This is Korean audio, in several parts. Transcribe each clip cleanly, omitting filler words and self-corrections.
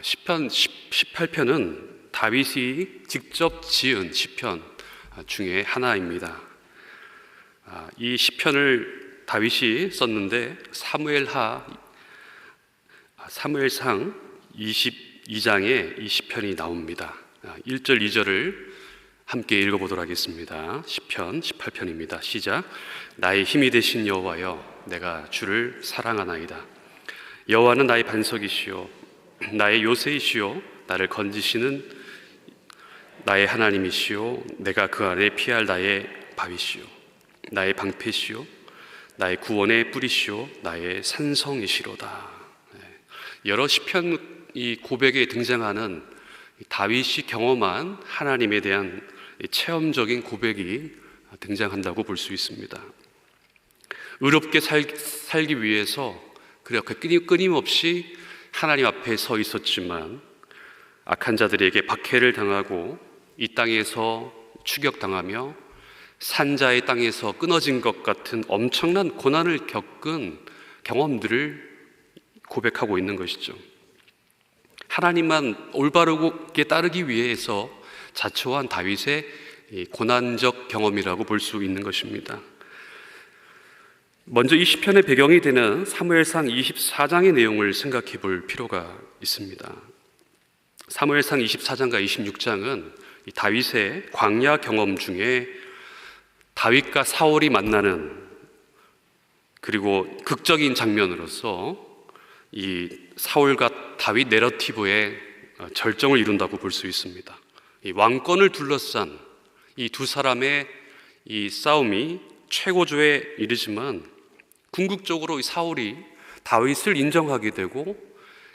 시편 18편은 다윗이 직접 지은 시편 중에 하나입니다. 이 시편을 다윗이 썼는데 사무엘상 22장에 이 시편이 나옵니다. 1절 2절을 함께 읽어보도록 하겠습니다. 시편 18편입니다. 시작. 나의 힘이 되신 여호와여, 내가 주를 사랑하나이다. 여호와는 나의 반석이시요 나의 요새이시요 나를 건지시는 나의 하나님이시요 내가 그 안에 피할 나의 바위시요 나의 방패시요 나의 구원의 뿌리시요 나의 산성이시로다. 여러 시편 이 고백에 등장하는 다윗이 경험한 하나님에 대한 체험적인 고백이 등장한다고 볼 수 있습니다. 의롭게 살기 위해서 그렇게 끊임없이 하나님 앞에 서 있었지만 악한 자들에게 박해를 당하고 이 땅에서 추격당하며 산자의 땅에서 끊어진 것 같은 엄청난 고난을 겪은 경험들을 고백하고 있는 것이죠. 하나님만 올바르게 따르기 위해서 자초한 다윗의 고난적 경험이라고 볼 수 있는 것입니다. 먼저 이 시편의 배경이 되는 사무엘상 24장의 내용을 생각해 볼 필요가 있습니다. 사무엘상 24장과 26장은 다윗의 광야 경험 중에 다윗과 사울이 만나는, 그리고 극적인 장면으로서 이 사울과 다윗 내러티브의 절정을 이룬다고 볼 수 있습니다. 이 왕권을 둘러싼 이 두 사람의 이 싸움이 최고조에 이르지만 궁극적으로 이 사울이 다윗을 인정하게 되고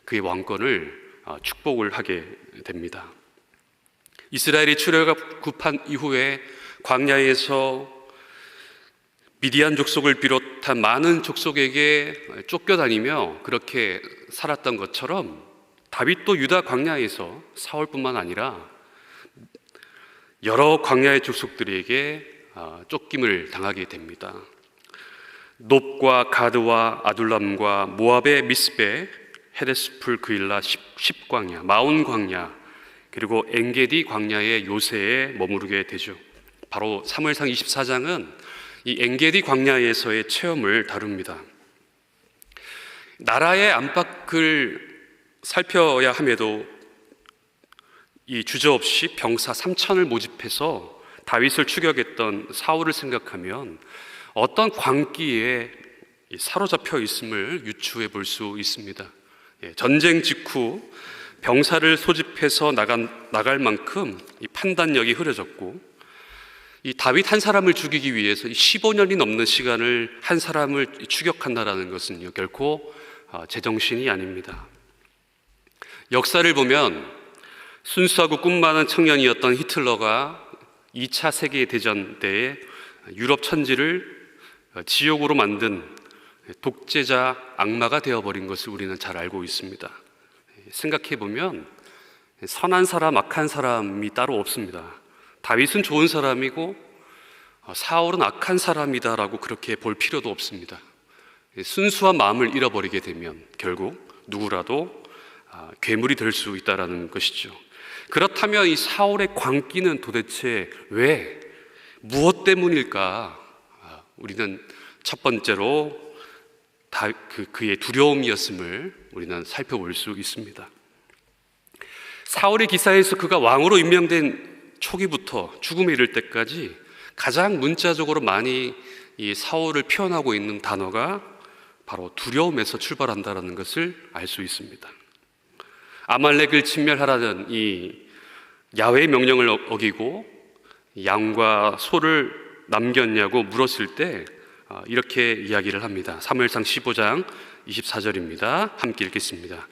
그의 왕권을 축복을 하게 됩니다. 이스라엘이 출애굽한 이후에 광야에서 미디안 족속을 비롯한 많은 족속에게 쫓겨다니며 그렇게 살았던 것처럼 다윗도 유다 광야에서 사울뿐만 아니라 여러 광야의 족속들에게 쫓김을 당하게 됩니다. 놉과 가드와 아둘람과 모압의 미스베, 헤데스풀 그일라 10광야, 마온 광야, 그리고 엔게디 광야의 요새에 머무르게 되죠. 바로 사무엘상 24장은 이 엔게디 광야에서의 체험을 다룹니다. 나라의 안팎을 살펴야 함에도 이 주저없이 병사 3,000을 모집해서 다윗을 추격했던 사울을 생각하면 어떤 광기에 사로잡혀 있음을 유추해 볼 수 있습니다. 전쟁 직후 병사를 소집해서 나갈 만큼 이 판단력이 흐려졌고, 이 다윗 한 사람을 죽이기 위해서 15년이 넘는 시간을 한 사람을 추격한다는 것은요, 결코 제정신이 아닙니다. 역사를 보면 순수하고 꿈 많은 청년이었던 히틀러가 2차 세계대전 때에 유럽 천지를 지옥으로 만든 독재자 악마가 되어버린 것을 우리는 잘 알고 있습니다. 생각해 보면 선한 사람, 악한 사람이 따로 없습니다. 다윗은 좋은 사람이고 사울은 악한 사람이다라고 그렇게 볼 필요도 없습니다. 순수한 마음을 잃어버리게 되면 결국 누구라도 괴물이 될 수 있다는 것이죠. 그렇다면 이 사울의 광기는 도대체 왜, 무엇 때문일까? 우리는 첫 번째로 그의 두려움이었음을 우리는 살펴볼 수 있습니다. 사울의 기사에서 그가 왕으로 임명된 초기부터 죽음에 이를 때까지 가장 문자적으로 많이 이 사울을 표현하고 있는 단어가 바로 두려움에서 출발한다는 것을 알 수 있습니다. 아말렉을 침멸하라는 이 야훼의 명령을 어기고 양과 소를 남겼냐고 물었을 때 이렇게 이야기를 합니다. 사무엘상 15장 24절입니다. 함께 읽겠습니다.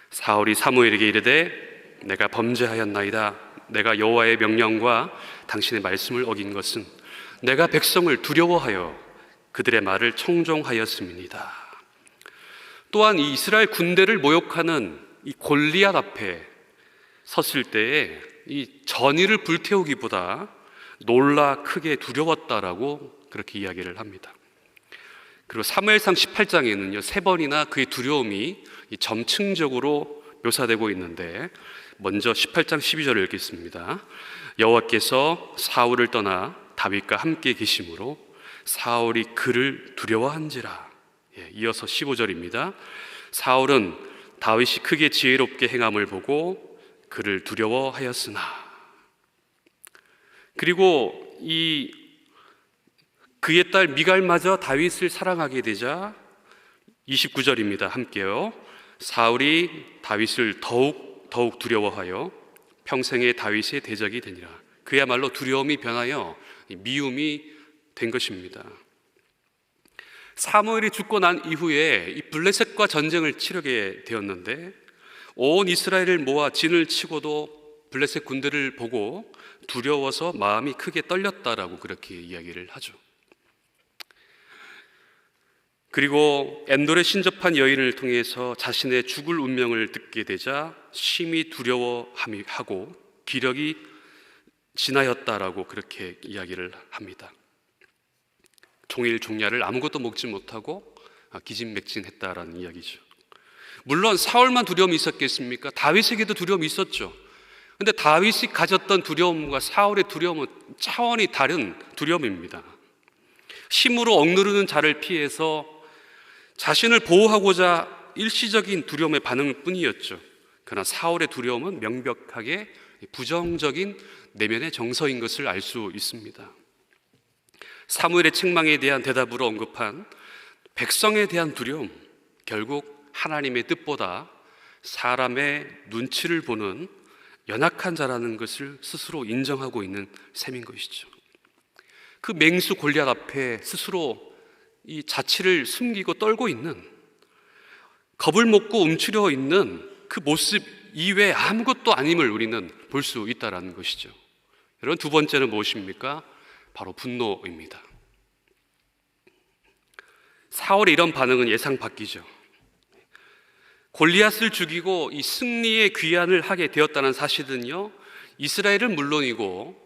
사울이 사무엘에게 이르되 내가 범죄하였나이다. 내가 여호와의 명령과 당신의 말씀을 어긴 것은 내가 백성을 두려워하여 그들의 말을 청종하였음이니이다. 또한 이 이스라엘 군대를 모욕하는 이 골리앗 앞에 섰을 때에 이 전의를 불태우기보다 놀라 크게 두려웠다라고 그렇게 이야기를 합니다. 그리고 사무엘상 18장에는요 3번이나 그의 두려움이 점층적으로 묘사되고 있는데, 먼저 18장 12절을 읽겠습니다. 여호와께서 사울을 떠나 다윗과 함께 계심으로 사울이 그를 두려워한지라. 이어서 15절입니다. 사울은 다윗이 크게 지혜롭게 행함을 보고 그를 두려워하였으나. 그리고 그의 딸 미갈마저 다윗을 사랑하게 되자 29절입니다. 함께요. 사울이 다윗을 더욱 두려워하여 평생의 다윗의 대적이 되니라. 그야말로 두려움이 변하여 미움이 된 것입니다. 사무엘이 죽고 난 이후에 이 블레셋과 전쟁을 치르게 되었는데, 온 이스라엘을 모아 진을 치고도 블레셋 군대를 보고 두려워서 마음이 크게 떨렸다라고 그렇게 이야기를 하죠. 그리고 엔돌에 신접한 여인을 통해서 자신의 죽을 운명을 듣게 되자 심히 두려워하고 기력이 지나였다라고 그렇게 이야기를 합니다. 종일 종야를 아무것도 먹지 못하고 기진맥진했다라는 이야기죠. 물론 사울만 두려움이 있었겠습니까? 다윗에게도 두려움이 있었죠. 그런데 다윗이 가졌던 두려움과 사울의 두려움은 차원이 다른 두려움입니다. 힘으로 억누르는 자를 피해서 자신을 보호하고자 일시적인 두려움의 반응일 뿐이었죠. 그러나 사울의 두려움은 명백하게 부정적인 내면의 정서인 것을 알 수 있습니다. 사무엘의 책망에 대한 대답으로 언급한 백성에 대한 두려움, 결국 하나님의 뜻보다 사람의 눈치를 보는 연약한 자라는 것을 스스로 인정하고 있는 셈인 것이죠. 그 맹수 골리앗 앞에 스스로 이 자취를 숨기고 떨고 있는, 겁을 먹고 움츠려 있는 그 모습 이외에 아무것도 아님을 우리는 볼 수 있다는 것이죠. 여러분, 두 번째는 무엇입니까? 바로 분노입니다. 사울의 이런 반응은 예상 밖이죠. 골리앗을 죽이고 이 승리의 귀환을 하게 되었다는 사실은요, 이스라엘은 물론이고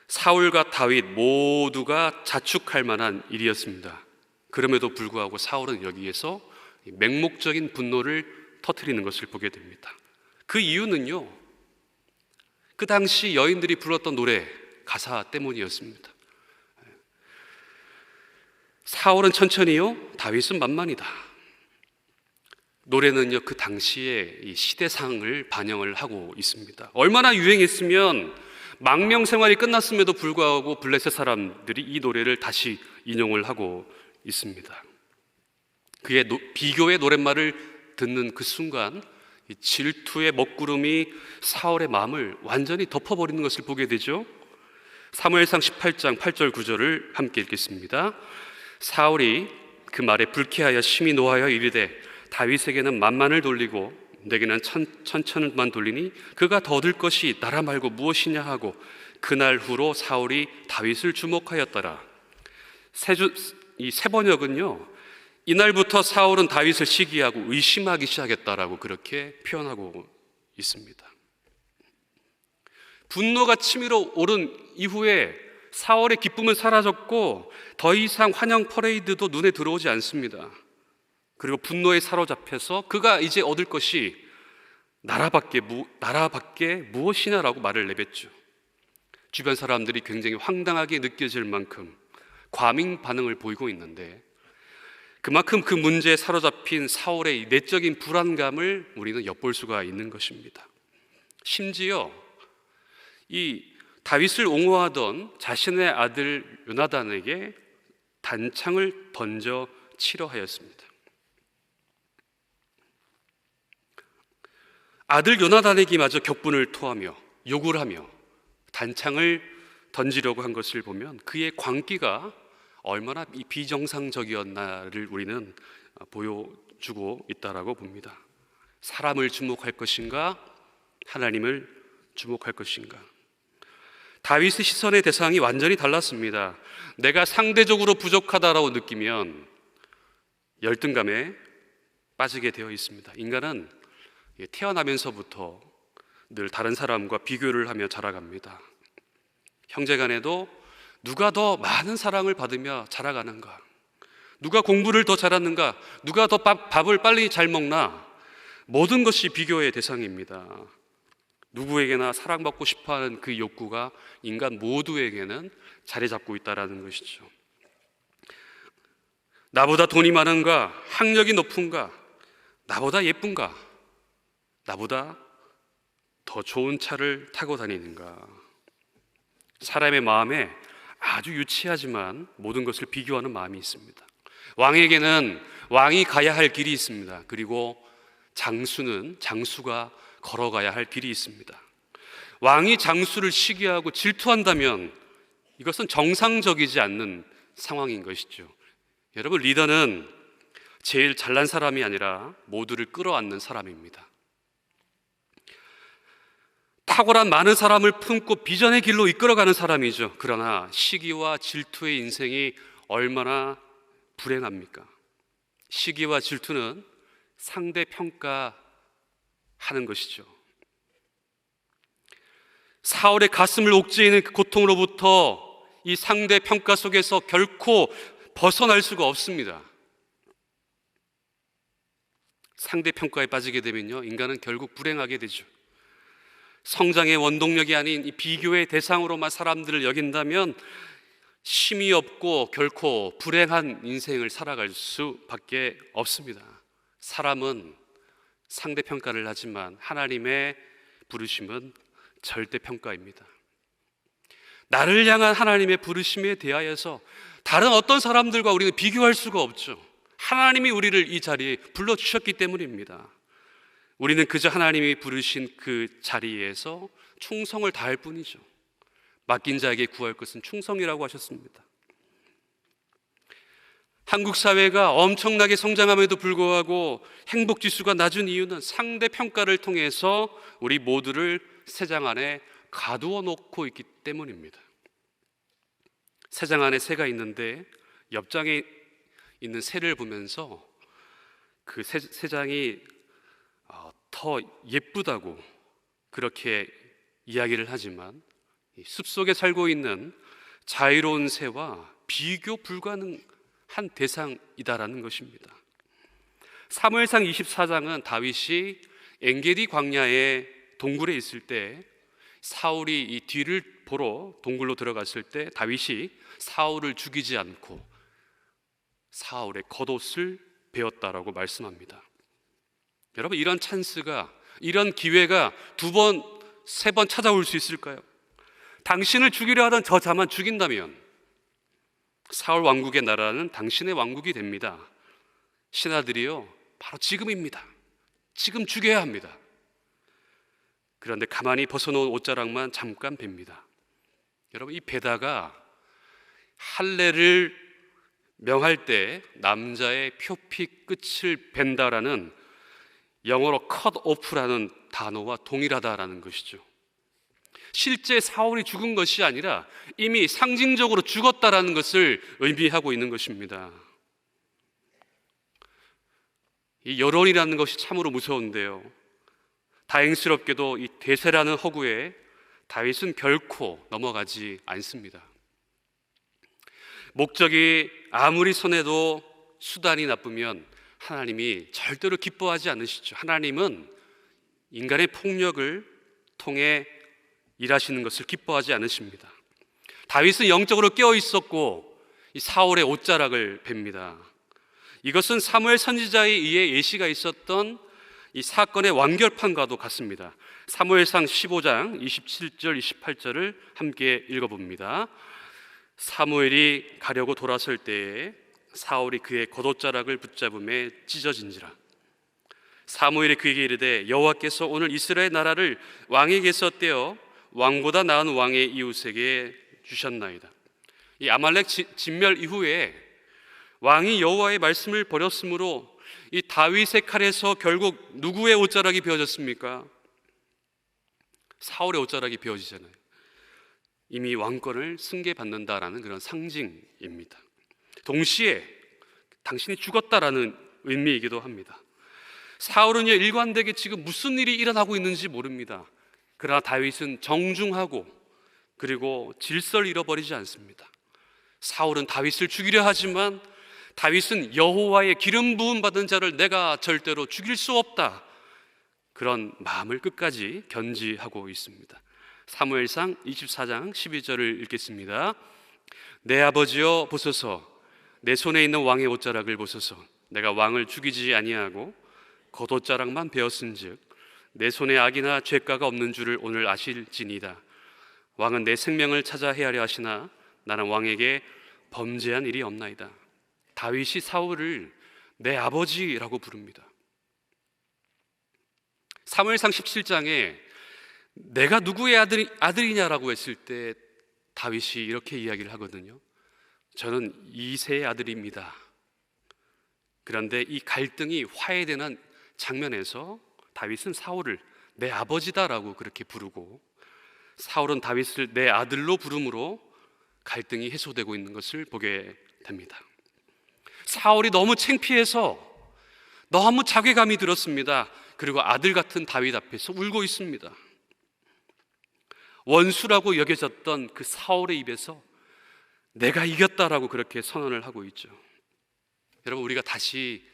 사울과 다윗 모두가 자축할 만한 일이었습니다. 그럼에도 불구하고 사울은 여기에서 맹목적인 분노를 터뜨리는 것을 보게 됩니다. 그 이유는요, 그 당시 여인들이 불렀던 노래 가사 때문이었습니다. 사울은 천천히요, 다윗은 만만이다. 노래는요, 그 당시의 이 시대상을 반영을 하고 있습니다. 얼마나 유행했으면 망명 생활이 끝났음에도 불구하고 블레셋 사람들이 이 노래를 다시 인용을 하고 있습니다. 그의 비교의 노랫말을 듣는 그 순간 이 질투의 먹구름이 사울의 마음을 완전히 덮어버리는 것을 보게 되죠. 사무엘상 18장 8절 9절을 함께 읽겠습니다. 사울이 그 말에 불쾌하여 심히 노하여 이르되 다윗에게는 만만을 돌리고 내게는 천천만 돌리니 그가 더 얻을 것이 나라 말고 무엇이냐 하고 그날 후로 사울이 다윗을 주목하였더라. 이 세 번역은요, 이날부터 사울은 다윗을 시기하고 의심하기 시작했다라고 그렇게 표현하고 있습니다. 분노가 치밀어 오른 이후에 사울의 기쁨은 사라졌고 더 이상 환영 퍼레이드도 눈에 들어오지 않습니다. 그리고 분노에 사로잡혀서 그가 이제 얻을 것이 나라밖에 무엇이냐라고 말을 내뱉죠. 주변 사람들이 굉장히 황당하게 느껴질 만큼 과민 반응을 보이고 있는데, 그만큼 그 문제에 사로잡힌 사울의 내적인 불안감을 우리는 엿볼 수가 있는 것입니다. 심지어 이 다윗을 옹호하던 자신의 아들 요나단에게 단창을 던져 치려 하였습니다. 아들 요나단에게 마저 격분을 토하며 욕을 하며 단창을 던지려고 한 것을 보면 그의 광기가 얼마나 비정상적이었나를 우리는 보여주고 있다라고 봅니다. 사람을 주목할 것인가, 하나님을 주목할 것인가. 다윗의 시선의 대상이 완전히 달랐습니다. 내가 상대적으로 부족하다라고 느끼면 열등감에 빠지게 되어 있습니다. 인간은 태어나면서부터 늘 다른 사람과 비교를 하며 자라갑니다. 형제간에도 누가 더 많은 사랑을 받으며 자라가는가, 누가 공부를 더 잘하는가, 누가 더 밥을 빨리 잘 먹나, 모든 것이 비교의 대상입니다. 누구에게나 사랑받고 싶어하는 그 욕구가 인간 모두에게는 자리 잡고 있다는 것이죠. 나보다 돈이 많은가? 학력이 높은가? 나보다 예쁜가? 나보다 더 좋은 차를 타고 다니는가? 사람의 마음에 아주 유치하지만 모든 것을 비교하는 마음이 있습니다. 왕에게는 왕이 가야 할 길이 있습니다. 그리고 장수는 장수가 걸어가야 할 길이 있습니다. 왕이 장수를 시기하고 질투한다면 이것은 정상적이지 않는 상황인 것이죠. 여러분, 리더는 제일 잘난 사람이 아니라 모두를 끌어안는 사람입니다. 탁월한 많은 사람을 품고 비전의 길로 이끌어가는 사람이죠. 그러나 시기와 질투의 인생이 얼마나 불행합니까? 시기와 질투는 상대 평가하는 것이죠. 사울의 가슴을 옥죄이는 그 고통으로부터 이 상대 평가 속에서 결코 벗어날 수가 없습니다. 상대 평가에 빠지게 되면요, 인간은 결국 불행하게 되죠. 성장의 원동력이 아닌 이 비교의 대상으로만 사람들을 여긴다면 쉼이 없고 결코 불행한 인생을 살아갈 수밖에 없습니다. 사람은 상대평가를 하지만 하나님의 부르심은 절대평가입니다. 나를 향한 하나님의 부르심에 대하여서 다른 어떤 사람들과 우리는 비교할 수가 없죠. 하나님이 우리를 이 자리에 불러주셨기 때문입니다. 우리는 그저 하나님이 부르신 그 자리에서 충성을 다할 뿐이죠. 맡긴 자에게 구할 것은 충성이라고 하셨습니다. 한국 사회가 엄청나게 성장함에도 불구하고 행복지수가 낮은 이유는 상대평가를 통해서 우리 모두를 새장 안에 가두어 놓고 있기 때문입니다. 새장 안에 새가 있는데 옆장에 있는 새를 보면서 그 새장이 더 예쁘다고 그렇게 이야기를 하지만 숲속에 살고 있는 자유로운 새와 비교 불가능한 대상이다라는 것입니다. 사무엘상 24장은 다윗이 엔게디 광야의 동굴에 있을 때 사울이 이 뒤를 보러 동굴로 들어갔을 때 다윗이 사울을 죽이지 않고 사울의 겉옷을 베었다라고 말씀합니다. 여러분, 이런 찬스가, 이런 기회가 두 번, 세 번 찾아올 수 있을까요? 당신을 죽이려 하던 저 자만 죽인다면 사울 왕국의 나라는 당신의 왕국이 됩니다. 신하들이요, 바로 지금입니다. 지금 죽여야 합니다. 그런데 가만히 벗어놓은 옷자락만 잠깐 뵙니다. 여러분, 이 베다가 할례를 명할 때 남자의 표피 끝을 벤다라는 영어로 cut off라는 단어와 동일하다라는 것이죠. 실제 사울이 죽은 것이 아니라 이미 상징적으로 죽었다라는 것을 의미하고 있는 것입니다. 이 여론이라는 것이 참으로 무서운데요, 다행스럽게도 이 대세라는 허구에 다윗은 결코 넘어가지 않습니다. 목적이 아무리 선해도 수단이 나쁘면 하나님이 절대로 기뻐하지 않으시죠. 하나님은 인간의 폭력을 통해 일하시는 것을 기뻐하지 않으십니다. 다윗은 영적으로 깨어 있었고 이 사울의 옷자락을 뵙니다. 이것은 사무엘 선지자에 의해 예시가 있었던 이 사건의 완결판과도 같습니다. 사무엘상 15장 27절 28절을 함께 읽어봅니다. 사무엘이 가려고 돌아설 때에 사울이 그의 겉옷자락을 붙잡음에 찢어진지라. 사무엘이 그에게 이르되 여호와께서 오늘 이스라엘 나라를 왕에게서 떼어 왕보다 나은 왕의 이웃에게 주셨나이다. 이 아말렉 진멸 이후에 왕이 여호와의 말씀을 버렸으므로 이 다윗의 칼에서 결국 누구의 옷자락이 베어졌습니까? 사울의 옷자락이 베어지잖아요. 이미 왕권을 승계받는다라는 그런 상징입니다. 동시에 당신이 죽었다라는 의미이기도 합니다. 사울은요, 일관되게 지금 무슨 일이 일어나고 있는지 모릅니다. 그러나 다윗은 정중하고 그리고 질서를 잃어버리지 않습니다. 사울은 다윗을 죽이려 하지만 다윗은 여호와의 기름 부음 받은 자를 내가 절대로 죽일 수 없다, 그런 마음을 끝까지 견지하고 있습니다. 사무엘상 24장 12절을 읽겠습니다. 내 아버지여 보소서, 내 손에 있는 왕의 옷자락을 보소서. 내가 왕을 죽이지 아니하고 겉옷자락만 베었은즉 내 손에 악이나 죄가가 없는 줄을 오늘 아실지니이다. 왕은 내 생명을 찾아 헤아려 하시나 나는 왕에게 범죄한 일이 없나이다. 다윗이 사울을 내 아버지라고 부릅니다. 사무엘상 17장에 내가 누구의 아들이냐라고 했을 때 다윗이 이렇게 이야기를 하거든요. 저는 이새의 아들입니다. 그런데 이 갈등이 화해되는 장면에서 다윗은 사울을 내 아버지다라고 그렇게 부르고, 사울은 다윗을 내 아들로 부름으로 갈등이 해소되고 있는 것을 보게 됩니다. 사울이 너무 창피해서 너무 자괴감이 들었습니다. 그리고 아들 같은 다윗 앞에서 울고 있습니다. 원수라고 여겨졌던 그 사울의 입에서 내가 이겼다라고 그렇게 선언을 하고 있죠. 여러분, 우리가 다시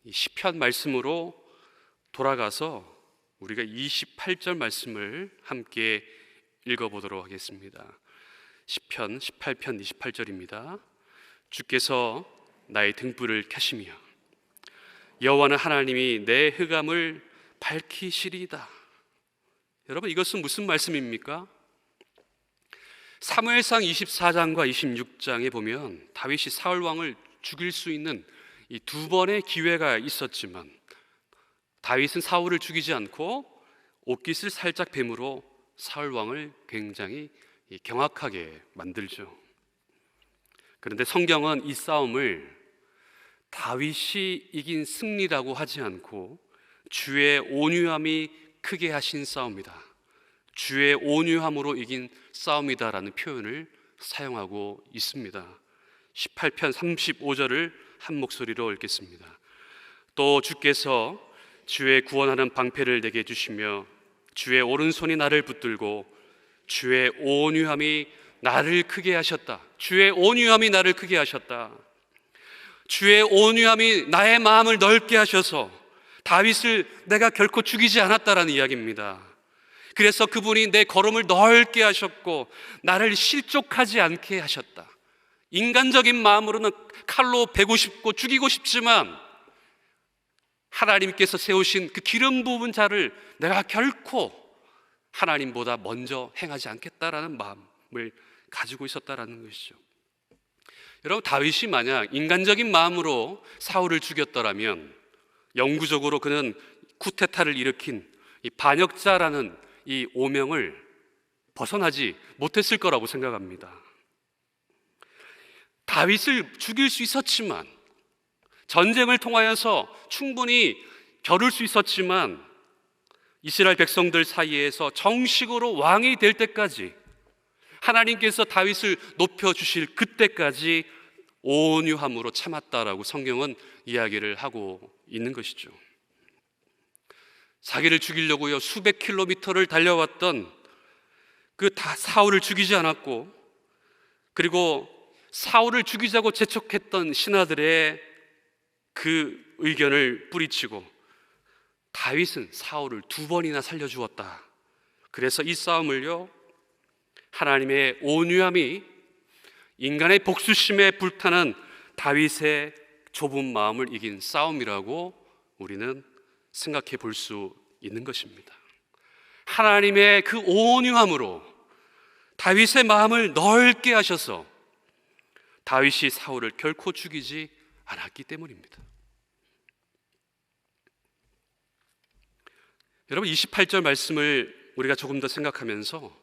이 시편 말씀으로 돌아가서 우리가 28절 말씀을 함께 읽어보도록 하겠습니다. 시편 18편 28절입니다. 주께서 나의 등불을 켜시며 여호와는 하나님이 내 흑암을 밝히시리이다. 여러분, 이것은 무슨 말씀입니까? 사무엘상 24장과 26장에 보면 다윗이 사울 왕을 죽일 수 있는 이 두 번의 기회가 있었지만 다윗은 사울을 죽이지 않고 옷깃을 살짝 베므로 사울 왕을 굉장히 경악하게 만들죠. 그런데 성경은 이 싸움을 다윗이 이긴 승리라고 하지 않고 주의 온유함이 크게 하신 싸움이다, 주의 온유함으로 이긴 싸움이다라는 표현을 사용하고 있습니다. 18편 35절을 한 목소리로 읽겠습니다. 또 주께서 주의 구원하는 방패를 내게 주시며 주의 오른손이 나를 붙들고 주의 온유함이 나를 크게 하셨다. 주의 온유함이 나를 크게 하셨다. 주의 온유함이 나의 마음을 넓게 하셔서 다윗을 내가 결코 죽이지 않았다라는 이야기입니다. 그래서 그분이 내 걸음을 넓게 하셨고 나를 실족하지 않게 하셨다. 인간적인 마음으로는 칼로 베고 싶고 죽이고 싶지만 하나님께서 세우신 그 기름 부은 자를 내가 결코 하나님보다 먼저 행하지 않겠다라는 마음을 가지고 있었다라는 것이죠. 여러분, 다윗이 만약 인간적인 마음으로 사울을 죽였더라면 영구적으로 그는 쿠데타를 일으킨 이 반역자라는 이 오명을 벗어나지 못했을 거라고 생각합니다. 다윗을 죽일 수 있었지만, 전쟁을 통하여서 충분히 겨룰 수 있었지만, 이스라엘 백성들 사이에서 정식으로 왕이 될 때까지, 하나님께서 다윗을 높여주실 그때까지 온유함으로 참았다라고 성경은 이야기를 하고 있는 것이죠. 자기를 죽이려고요 수백 킬로미터를 달려왔던 그 사울을 죽이지 않았고, 그리고 사울을 죽이자고 재촉했던 신하들의 그 의견을 뿌리치고 다윗은 사울을 두 번이나 살려주었다. 그래서 이 싸움을요 하나님의 온유함이 인간의 복수심에 불타는 다윗의 좁은 마음을 이긴 싸움이라고 우리는 생각해 볼 수 있는 것입니다. 하나님의 그 온유함으로 다윗의 마음을 넓게 하셔서 다윗이 사울을 결코 죽이지 않았기 때문입니다. 여러분, 28절 말씀을 우리가 조금 더 생각하면서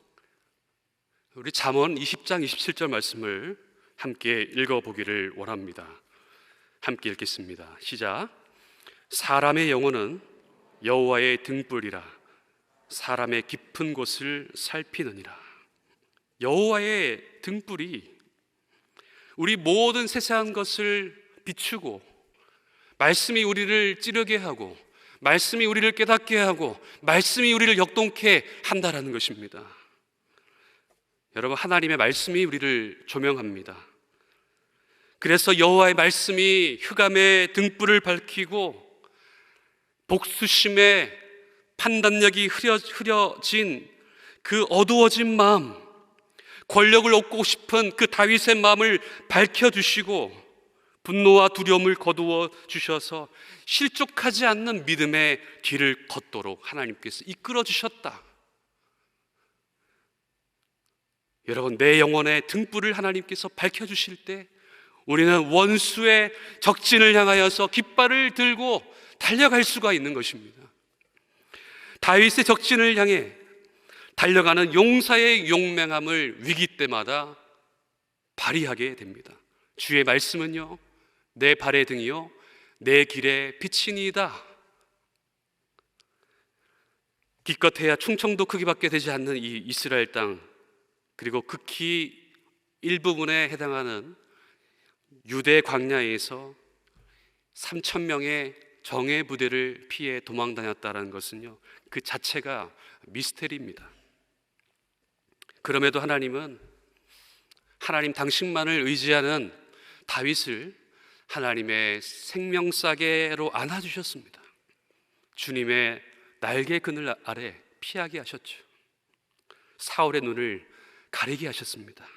우리 잠언 20장 27절 말씀을 함께 읽어보기를 원합니다. 함께 읽겠습니다. 시작. 사람의 영혼은 여호와의 등불이라 사람의 깊은 곳을 살피느니라. 여호와의 등불이 우리 모든 세세한 것을 비추고, 말씀이 우리를 찌르게 하고, 말씀이 우리를 깨닫게 하고, 말씀이 우리를 역동케 한다라는 것입니다. 여러분, 하나님의 말씀이 우리를 조명합니다. 그래서 여호와의 말씀이 흑암의 등불을 밝히고 복수심에 판단력이 흐려진 그 어두워진 마음, 권력을 얻고 싶은 그 다윗의 마음을 밝혀주시고 분노와 두려움을 거두어 주셔서 실족하지 않는 믿음의 길을 걷도록 하나님께서 이끌어 주셨다. 여러분, 내 영혼의 등불을 하나님께서 밝혀주실 때 우리는 원수의 적진을 향하여서 깃발을 들고 달려갈 수가 있는 것입니다. 다윗의 적진을 향해 달려가는 용사의 용맹함을 위기 때마다 발휘하게 됩니다. 주의 말씀은요, 내 발의 등이요 내 길의 빛이니이다. 기껏해야 충청도 크기밖에 되지 않는 이 이스라엘 땅, 그리고 극히 일부분에 해당하는 유대 광야에서 3,000명의 정예 부대를 피해 도망 다녔다는 것은요, 그 자체가 미스테리입니다. 그럼에도 하나님은 하나님 당신만을 의지하는 다윗을 하나님의 생명싸개로 안아주셨습니다. 주님의 날개 그늘 아래 피하게 하셨죠. 사울의 눈을 가리게 하셨습니다.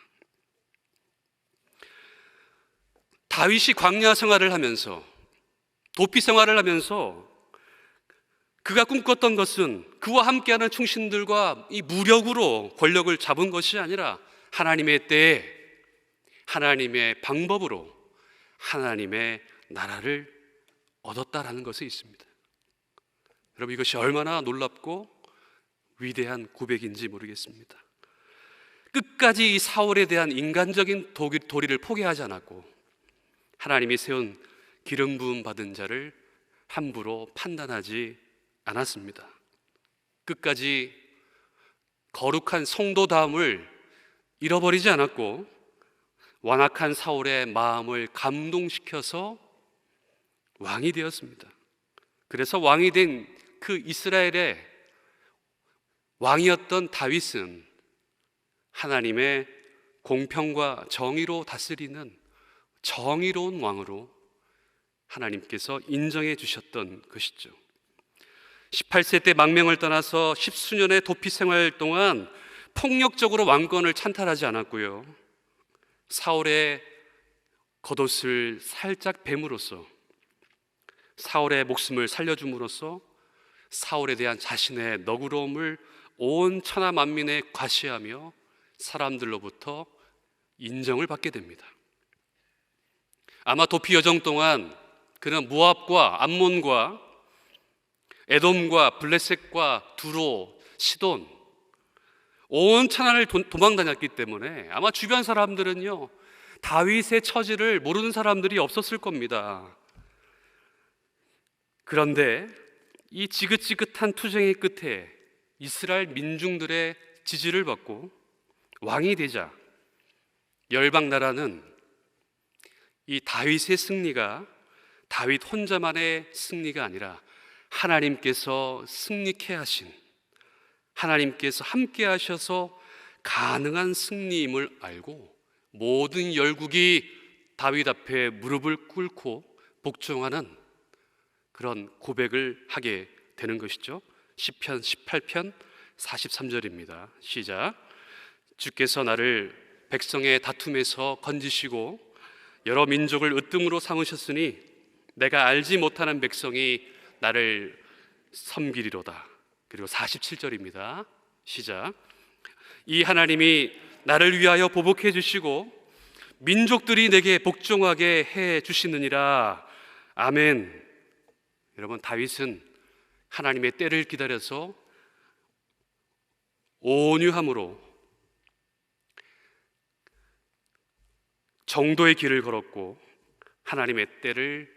다윗이 광야 생활을 하면서, 도피 생활을 하면서 그가 꿈꿨던 것은 그와 함께하는 충신들과 이 무력으로 권력을 잡은 것이 아니라 하나님의 때에 하나님의 방법으로 하나님의 나라를 얻었다라는 것이 있습니다. 여러분, 이것이 얼마나 놀랍고 위대한 고백인지 모르겠습니다. 끝까지 이 사울에 대한 인간적인 도리를 포기하지 않았고 하나님이 세운 기름 부음 받은 자를 함부로 판단하지 않았습니다. 끝까지 거룩한 성도다움을 잃어버리지 않았고 완악한 사울의 마음을 감동시켜서 왕이 되었습니다. 그래서 왕이 된 그 이스라엘의 왕이었던 다윗은 하나님의 공평과 정의로 다스리는 정의로운 왕으로 하나님께서 인정해 주셨던 것이죠. 18세 때 망명을 떠나서 10수년의 도피 생활 동안 폭력적으로 왕권을 찬탈하지 않았고요, 사울의 겉옷을 살짝 뱀으로써 사울의 목숨을 살려줌으로써 사울에 대한 자신의 너그러움을 온 천하 만민에 과시하며 사람들로부터 인정을 받게 됩니다. 아마 도피 여정 동안 그는 모압과 암몬과 에돔과 블레셋과 두로, 시돈, 온 천하를 도망 다녔기 때문에 아마 주변 사람들은요, 다윗의 처지를 모르는 사람들이 없었을 겁니다. 그런데 이 지긋지긋한 투쟁의 끝에 이스라엘 민중들의 지지를 받고 왕이 되자 열방 나라는 이 다윗의 승리가 다윗 혼자만의 승리가 아니라 하나님께서 승리케 하신, 하나님께서 함께 하셔서 가능한 승리임을 알고 모든 열국이 다윗 앞에 무릎을 꿇고 복종하는 그런 고백을 하게 되는 것이죠. 시편 18편 43절입니다. 시작. 주께서 나를 백성의 다툼에서 건지시고 여러 민족을 으뜸으로 삼으셨으니 내가 알지 못하는 백성이 나를 섬기리로다. 그리고 47절입니다. 시작. 이 하나님이 나를 위하여 보복해 주시고 민족들이 내게 복종하게 해 주시느니라. 아멘. 여러분, 다윗은 하나님의 때를 기다려서 온유함으로 정도의 길을 걸었고 하나님의 때를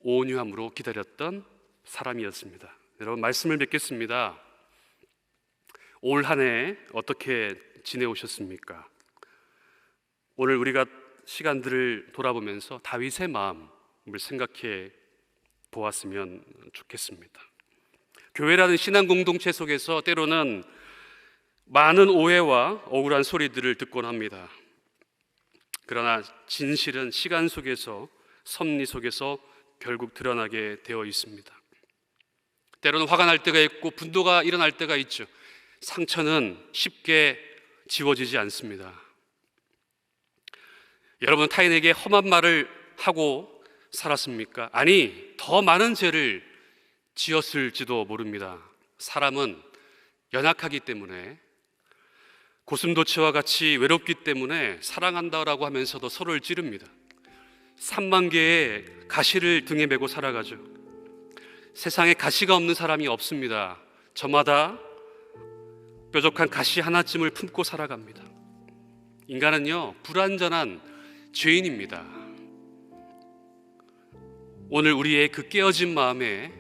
온유함으로 기다렸던 사람이었습니다. 여러분, 말씀을 맺겠습니다. 올 한 해 어떻게 지내오셨습니까? 오늘 우리가 시간들을 돌아보면서 다윗의 마음을 생각해 보았으면 좋겠습니다. 교회라는 신앙 공동체 속에서 때로는 많은 오해와 억울한 소리들을 듣곤 합니다. 그러나 진실은 시간 속에서, 섭리 속에서 결국 드러나게 되어 있습니다. 때로는 화가 날 때가 있고 분노가 일어날 때가 있죠. 상처는 쉽게 지워지지 않습니다. 여러분, 타인에게 험한 말을 하고 살았습니까? 아니, 더 많은 죄를 지었을지도 모릅니다. 사람은 연약하기 때문에, 고슴도치와 같이 외롭기 때문에 사랑한다라고 하면서도 서로를 찌릅니다. 3만 개의 가시를 등에 메고 살아가죠. 세상에 가시가 없는 사람이 없습니다. 저마다 뾰족한 가시 하나쯤을 품고 살아갑니다. 인간은요, 불완전한 죄인입니다. 오늘 우리의 그 깨어진 마음에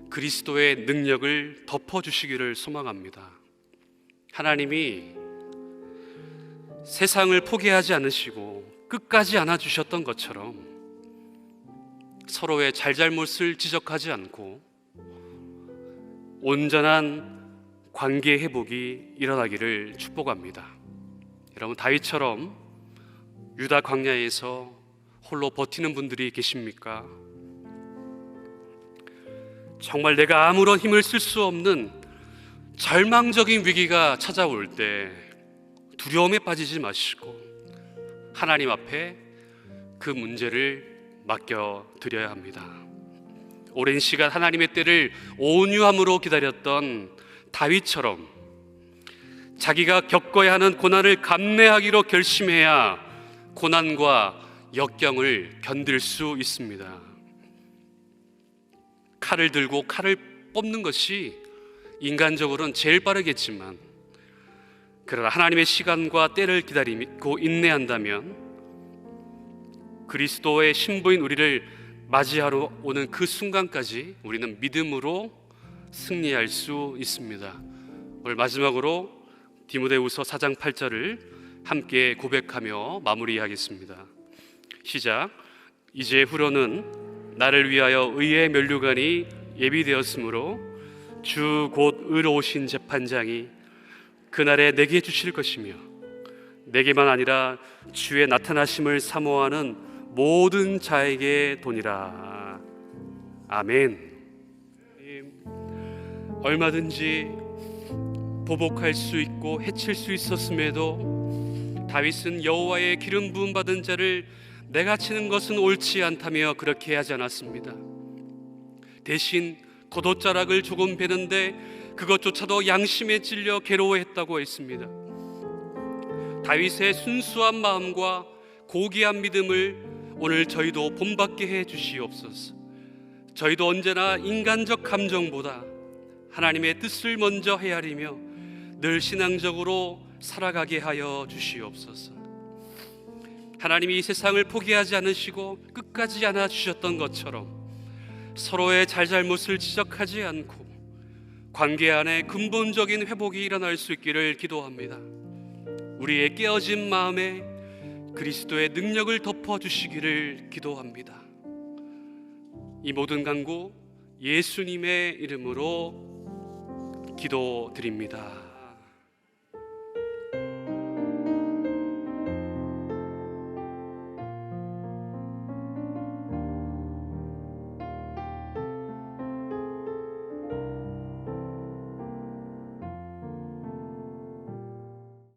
그리스도의 능력을 덮어주시기를 소망합니다. 하나님이 세상을 포기하지 않으시고 끝까지 안아주셨던 것처럼 서로의 잘잘못을 지적하지 않고 온전한 관계 회복이 일어나기를 축복합니다. 여러분, 다윗처럼 유다 광야에서 홀로 버티는 분들이 계십니까? 정말 내가 아무런 힘을 쓸 수 없는 절망적인 위기가 찾아올 때 두려움에 빠지지 마시고 하나님 앞에 그 문제를 맡겨드려야 합니다. 오랜 시간 하나님의 때를 온유함으로 기다렸던 다윗처럼 자기가 겪어야 하는 고난을 감내하기로 결심해야 고난과 역경을 견딜 수 있습니다. 칼을 들고 칼을 뽑는 것이 인간적으로는 제일 빠르겠지만, 그러나 하나님의 시간과 때를 기다리고 인내한다면 그리스도의 신부인 우리를 맞이하러 오는 그 순간까지 우리는 믿음으로 승리할 수 있습니다. 오늘 마지막으로 디모데후서 4장 8절을 함께 고백하며 마무리하겠습니다. 시작. 이제 후로는 나를 위하여 의의 면류관이 예비되었으므로 주 곧 의로우신 재판장이 그날에 내게 주실 것이며 내게만 아니라 주의 나타나심을 사모하는 모든 자에게 도니라. 아멘. 얼마든지 보복할 수 있고 해칠 수 있었음에도 다윗은 여호와의 기름 부음 받은 자를 내가 치는 것은 옳지 않다며 그렇게 하지 않았습니다. 대신 겉옷자락을 조금 베는데 그것조차도 양심에 찔려 괴로워했다고 했습니다. 다윗의 순수한 마음과 고귀한 믿음을 오늘 저희도 본받게 해 주시옵소서. 저희도 언제나 인간적 감정보다 하나님의 뜻을 먼저 헤아리며 늘 신앙적으로 살아가게 하여 주시옵소서. 하나님이 이 세상을 포기하지 않으시고 끝까지 안아주셨던 것처럼 서로의 잘잘못을 지적하지 않고 관계 안에 근본적인 회복이 일어날 수 있기를 기도합니다. 우리의 깨어진 마음에 그리스도의 능력을 덮어주시기를 기도합니다. 이 모든 간구 예수님의 이름으로 기도드립니다.